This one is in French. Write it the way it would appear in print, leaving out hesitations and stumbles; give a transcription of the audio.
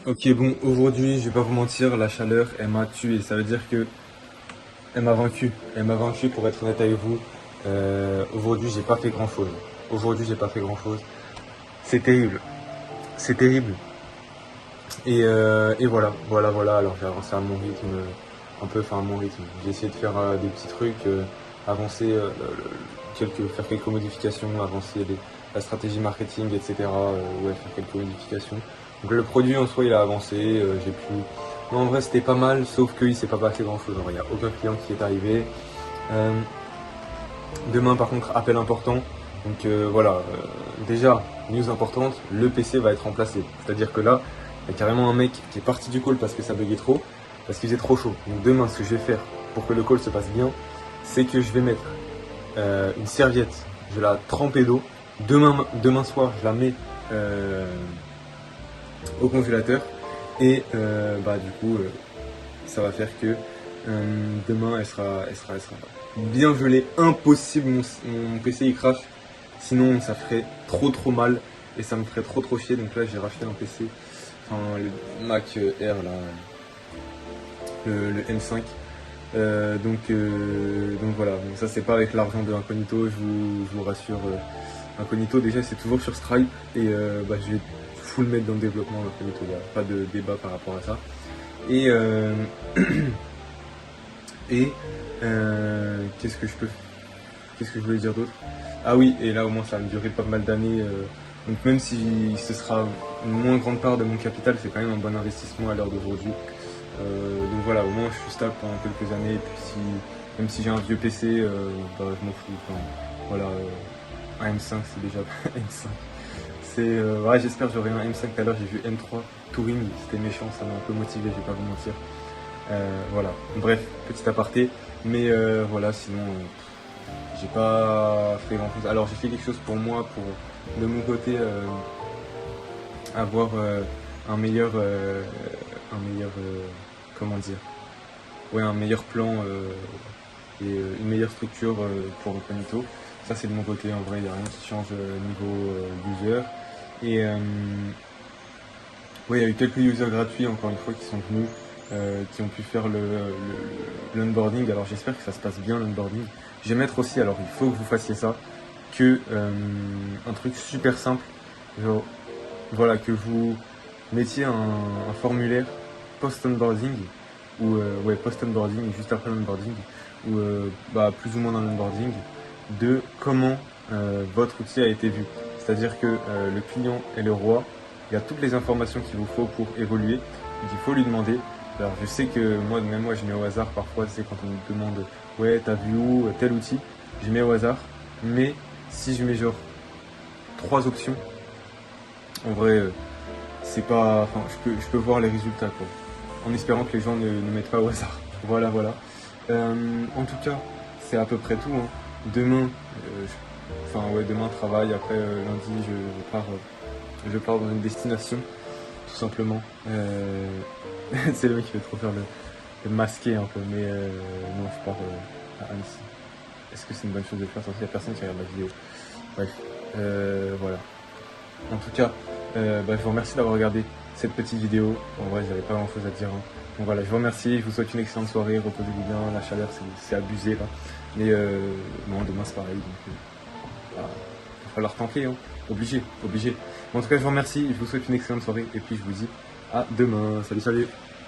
Ok, bon, aujourd'hui, je vais pas vous mentir, la chaleur, elle m'a tué. Ça veut dire que elle m'a vaincu. Elle m'a vaincu, pour être honnête avec vous. Aujourd'hui, j'ai pas fait grand-chose. Aujourd'hui, j'ai pas fait grand-chose. C'est terrible. C'est terrible. Et voilà, voilà. Alors, j'ai avancé à mon rythme, à mon rythme. J'ai essayé de faire des petits trucs, avancer, faire quelques modifications, avancer la stratégie marketing, etc. Ouais, faire quelques modifications. Donc le produit en soi il a avancé, j'ai pu. Non, en vrai c'était pas mal, sauf qu'il s'est pas passé grand chose. Il n'y a aucun client qui est arrivé. Euh, Demain par contre appel important. Donc voilà, déjà news importante, le PC va être remplacé. C'est-à-dire que là, il y a carrément un mec qui est parti du call parce que ça buguait trop, parce qu'il faisait trop chaud. Donc demain ce que je vais faire pour que le call se passe bien, c'est que je vais mettre une serviette, je vais la tremper d'eau. Demain soir, je la mets au congélateur. Et du coup, ça va faire que demain, elle sera bien gelée. Impossible, mon PC il crache. Sinon, ça ferait trop mal et ça me ferait trop chier. Donc là, j'ai racheté un PC, enfin le Mac Air là, le M5. Donc voilà, donc ça c'est pas avec l'argent de Incognito, je vous rassure. Incognito déjà c'est toujours sur Stripe et je vais full mettre dans le développement Incognito, il n'y a pas de débat par rapport à ça. Et, et qu'est-ce que je voulais dire d'autre? Ah oui, et là au moins ça va me durer pas mal d'années. Donc même si ce sera une moins grande part de mon capital, c'est quand même un bon investissement à l'heure d'aujourd'hui. Donc voilà, au moins je suis stable pendant quelques années. Et puis même si j'ai un vieux PC, je m'en fous. Enfin, voilà, un M5 c'est déjà M5. Ouais, j'espère que j'aurai un M5 tout à l'heure. J'ai vu M3 Touring, c'était méchant, ça m'a un peu motivé, je vais pas vous mentir. Voilà, bref, petit aparté. Mais voilà, sinon j'ai pas fait grand chose. Alors j'ai fait quelque chose pour moi, pour de mon côté avoir comment dire, ouais, un meilleur plan et une meilleure structure pour Incognito. Ça c'est de mon côté, en vrai il n'y a rien qui change niveau user. Et ouais, il y a eu quelques users gratuits encore une fois qui sont venus, qui ont pu faire l'onboarding. Alors j'espère que ça se passe bien l'onboarding. Je vais mettre aussi, alors il faut que vous fassiez ça, que un truc super simple, genre voilà, que vous mettiez un formulaire post-onboarding, ou ouais, post-onboarding, juste après l'onboarding, ou plus ou moins dans l'onboarding, de comment votre outil a été vu. C'est-à-dire que le client est le roi, il y a toutes les informations qu'il vous faut pour évoluer, donc il faut lui demander. Alors je sais que même moi je mets au hasard parfois, c'est quand on me demande ouais t'as vu où tel outil, je mets au hasard, mais si je mets genre trois options, en vrai c'est pas. Enfin je peux voir les résultats quoi. En espérant que les gens ne mettent pas au hasard. Voilà. En tout cas, c'est à peu près tout, hein. Demain, demain travail, après lundi je pars dans une destination, tout simplement. C'est le mec qui fait trop faire le masqué un peu, mais non, je pars à Annecy. Est-ce que c'est une bonne chose de faire? Sans qu'il n'y a personne qui regarde la vidéo. Bref, voilà. En tout cas, je vous remercie d'avoir regardé cette petite vidéo. En vrai, j'avais pas grand chose à dire, hein. Donc voilà, je vous remercie, je vous souhaite une excellente soirée, reposez-vous bien, la chaleur c'est abusé là. Mais non, demain c'est pareil, donc il va falloir tanker, hein. Obligé. Bon, en tout cas, je vous remercie, je vous souhaite une excellente soirée, et puis je vous dis à demain. Salut.